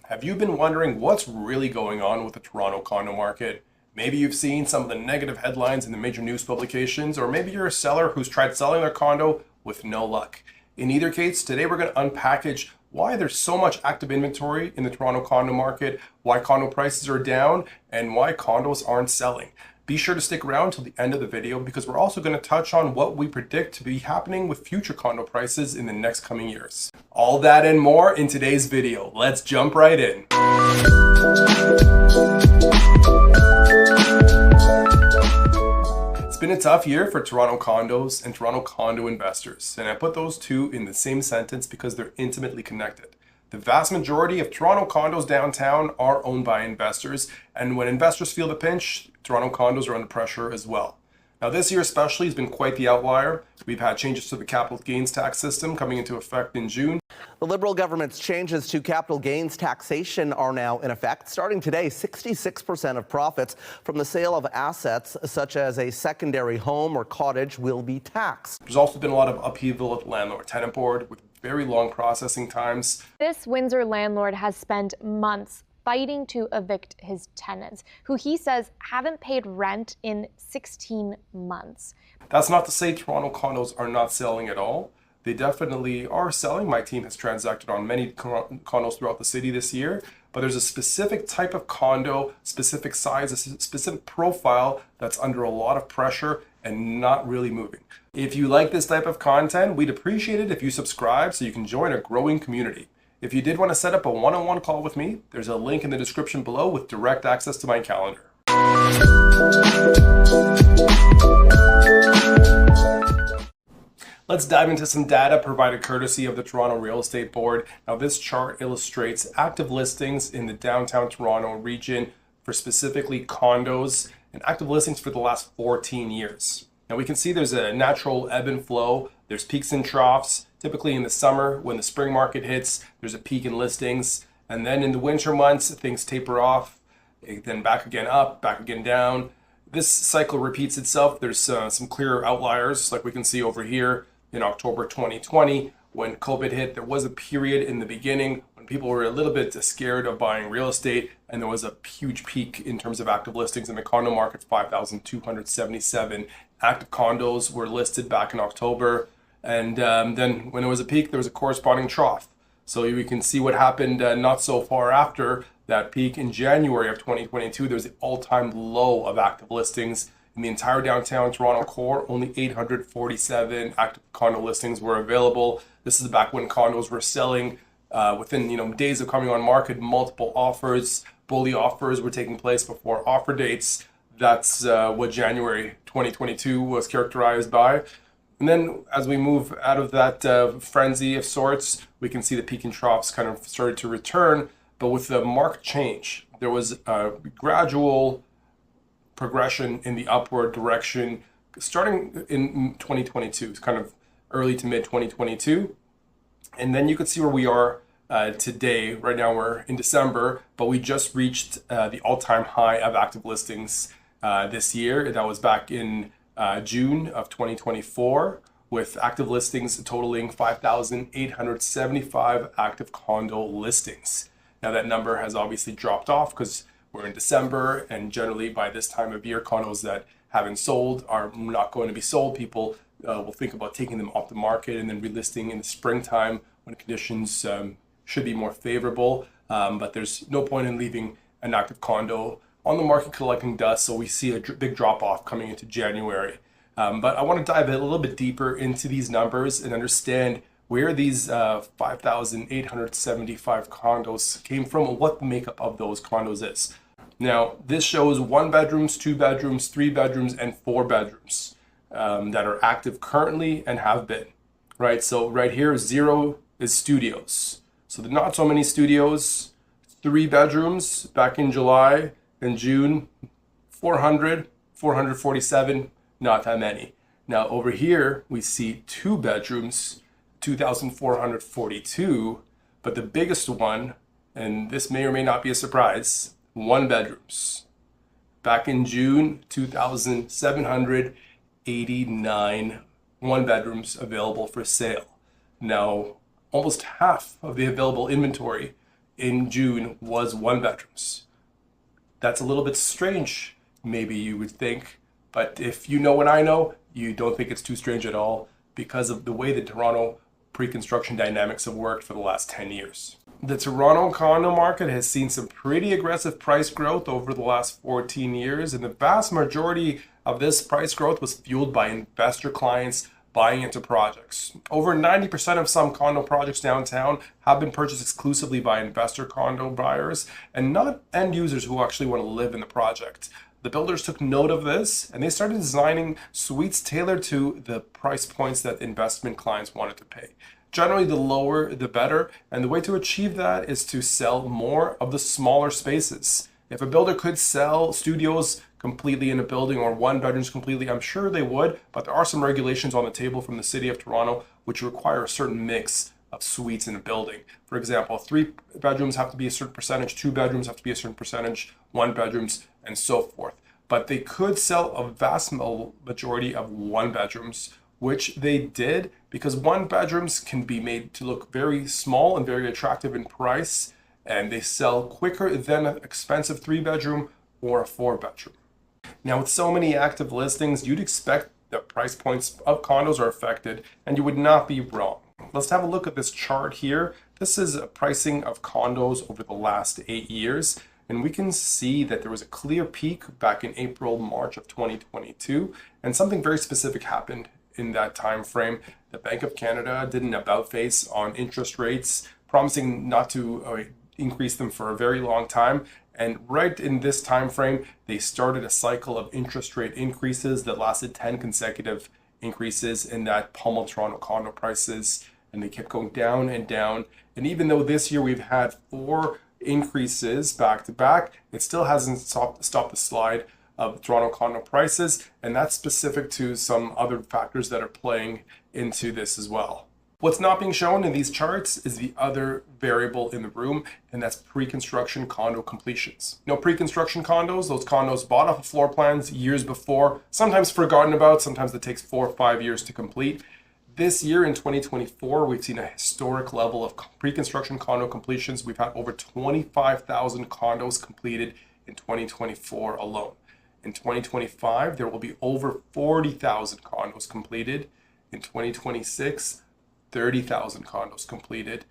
Have you been wondering what's really going on with the Toronto condo market? Maybe you've seen some of the negative headlines in the major news publications, or maybe you're a seller who's tried selling their condo with no luck. In either case, today we're going to unpackage why there's so much active inventory in the Toronto condo market, why condo prices are down, and why condos aren't selling. Be sure to stick around till the end of the video because we're also going to touch on what we predict to be happening with future condo prices in the next coming years. All that and more in today's video. Let's jump right in. It's been a tough year for Toronto condos and Toronto condo investors, and I put those two in the same sentence because they're intimately connected. The vast majority of Toronto condos downtown are owned by investors, and when investors feel the pinch, Toronto condos are under pressure as well. Now this year especially has been quite the outlier. We've had changes to the capital gains tax system coming into effect in June. The Liberal government's changes to capital gains taxation are now in effect. Starting today, 66% of profits from the sale of assets such as a secondary home or cottage will be taxed. There's also been a lot of upheaval at the landlord-tenant board with very long processing times. This Windsor landlord has spent months fighting to evict his tenants, who he says haven't paid rent in 16 months. That's not to say Toronto condos are not selling at all. They definitely are selling. My team has transacted on many condos throughout the city this year, but there's a specific type of condo, specific size, a specific profile that's under a lot of pressure and not really moving. If you like this type of content, we'd appreciate it if you subscribe so you can join a growing community. If you did want to set up a one-on-one call with me, there's a link in the description below with direct access to my calendar. Let's dive into some data provided courtesy of the Toronto Real Estate Board. Now this chart illustrates active listings in the downtown Toronto region for specifically condos and active listings for the last 14 years. Now we can see there's a natural ebb and flow. There's peaks and troughs. Typically in the summer, when the spring market hits, there's a peak in listings. And then in the winter months, things taper off, then back again up, back again down. This cycle repeats itself. There's some clear outliers, like we can see over here in October 2020. When COVID hit, there was a period in the beginning when people were a little bit scared of buying real estate, and there was a huge peak in terms of active listings in the condo market. 5,277 active condos were listed back in October. And then when there was a peak, there was a corresponding trough. So we can see what happened not so far after that peak in January of 2022. There was the all-time low of active listings. In the entire downtown Toronto core, only 847 active condo listings were available. This is back when condos were selling within days of coming on market. Multiple offers, bully offers were taking place before offer dates. That's what January 2022 was characterized by. And then as we move out of that frenzy of sorts, we can see the peak and troughs kind of started to return, but with a marked change. There was a gradual progression in the upward direction starting in 2022, kind of early to mid 2022. And then you could see where we are today. Right now we're in December, but we just reached the all-time high of active listings this year. That was back in June of 2024, with active listings totaling 5,875 active condo listings. Now that number has obviously dropped off because we're in December, and generally by this time of year, condos that haven't sold are not going to be sold. People will think about taking them off the market and then relisting in the springtime when conditions should be more favorable. But there's no point in leaving an active condo on the market collecting dust, so we see a big drop-off coming into January. But I want to dive a little bit deeper into these numbers and understand where these 5,875 condos came from and what the makeup of those condos is. Now, this shows 1 bedrooms, 2 bedrooms, 3 bedrooms, and 4 bedrooms that are active currently and have been, right? So right here, 0 is studios. So the not so many studios, 3 bedrooms back in July and June, 447, not that many. Now over here, we see 2 bedrooms, 2,442, but the biggest one, and this may or may not be a surprise, 1 bedrooms. Back in June, 2,789 1 bedrooms available for sale. Now, almost half of the available inventory in June was 1 bedrooms. That's a little bit strange, maybe you would think, but if you know what I know, you don't think it's too strange at all because of the way the Toronto pre-construction dynamics have worked for the last 10 years. The Toronto condo market has seen some pretty aggressive price growth over the last 14 years, and the vast majority of this price growth was fueled by investor clients buying into projects. Over 90% of some condo projects downtown have been purchased exclusively by investor condo buyers and not end users who actually want to live in the project. The builders took note of this and they started designing suites tailored to the price points that investment clients wanted to pay. Generally, the lower the better, and the way to achieve that is to sell more of the smaller spaces. If a builder could sell studios completely in a building or 1 bedrooms completely, I'm sure they would, but there are some regulations on the table from the City of Toronto which require a certain mix of suites in a building. For example, 3 bedrooms have to be a certain percentage, 2 bedrooms have to be a certain percentage, 1 bedrooms, and so forth. But they could sell a vast majority of 1 bedrooms, which they did because 1 bedrooms can be made to look very small and very attractive in price, and they sell quicker than an expensive 3 bedroom or a 4 bedroom. Now, with so many active listings, you'd expect that price points of condos are affected, and you would not be wrong. Let's have a look at this chart here. This is a pricing of condos over the last 8 years, and we can see that there was a clear peak back in April, March of 2022, and something very specific happened in that time frame. The Bank of Canada did an about face on interest rates, promising not to increase them for a very long time. And right in this time frame, they started a cycle of interest rate increases that lasted 10 consecutive increases in that pummeled Toronto condo prices. And they kept going down and down. And even though this year we've had 4 increases back to back, it still hasn't stopped the slide of Toronto condo prices. And that's specific to some other factors that are playing into this as well. What's not being shown in these charts is the other variable in the room, and that's pre-construction condo completions. Pre-construction condos, those condos bought off of floor plans years before, sometimes forgotten about, sometimes it takes 4 or 5 years to complete. This year in 2024, we've seen a historic level of pre-construction condo completions. We've had over 25,000 condos completed in 2024 alone. In 2025, there will be over 40,000 condos completed. In 2026, 30,000 condos completed,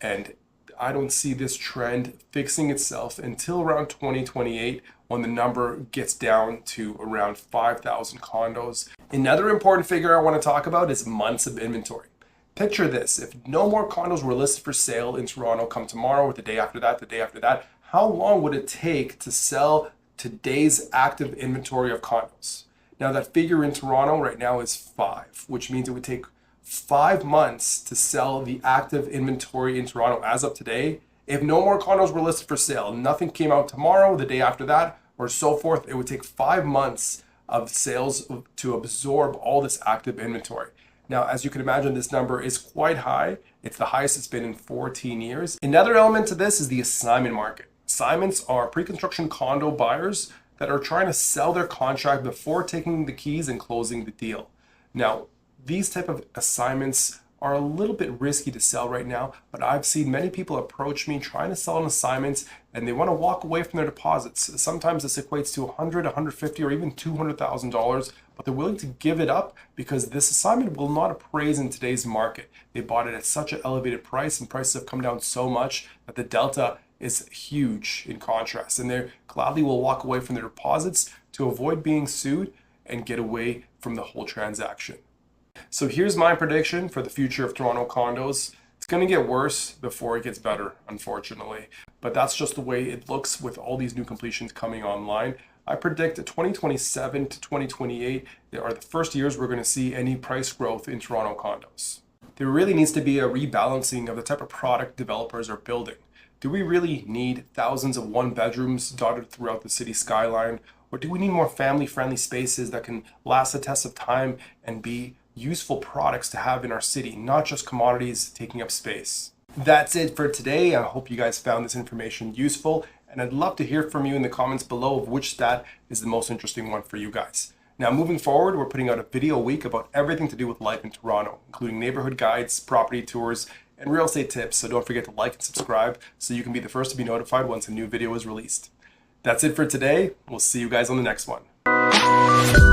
and I don't see this trend fixing itself until around 2028 when the number gets down to around 5,000 condos. Another important figure I want to talk about is months of inventory. Picture this: if no more condos were listed for sale in Toronto come tomorrow or the day after that, how long would it take to sell today's active inventory of condos? Now, that figure in Toronto right now is 5, which means it would take 5 months to sell the active inventory in Toronto as of today. If no more condos were listed for sale, nothing came out tomorrow, the day after that, or so forth, it would take 5 months of sales to absorb all this active inventory. Now, as you can imagine, this number is quite high. It's the highest it's been in 14 years. Another element to this is the assignment market. Assignments are pre-construction condo buyers that are trying to sell their contract before taking the keys and closing the deal. Now, these type of assignments are a little bit risky to sell right now, but I've seen many people approach me trying to sell an assignment and they want to walk away from their deposits. Sometimes this equates to $100,000, $150,000, or even $200,000, but they're willing to give it up because this assignment will not appraise in today's market. They bought it at such an elevated price, and prices have come down so much that the delta is huge in contrast, and they gladly will walk away from their deposits to avoid being sued and get away from the whole transaction. So here's my prediction for the future of Toronto condos. It's going to get worse before it gets better, unfortunately. But that's just the way it looks with all these new completions coming online. I predict that 2027 to 2028 are the first years we're going to see any price growth in Toronto condos. There really needs to be a rebalancing of the type of product developers are building. Do we really need thousands of 1 bedrooms dotted throughout the city skyline? Or do we need more family-friendly spaces that can last the test of time and be useful products to have in our city, not just commodities taking up space? That's it for today. I hope you guys found this information useful, and I'd love to hear from you in the comments below of which stat is the most interesting one for you guys. Now, moving forward, we're putting out a video a week about everything to do with life in Toronto, including neighborhood guides, property tours, and real estate tips. So don't forget to like and subscribe so you can be the first to be notified once a new video is released. That's it for today. We'll see you guys on the next one.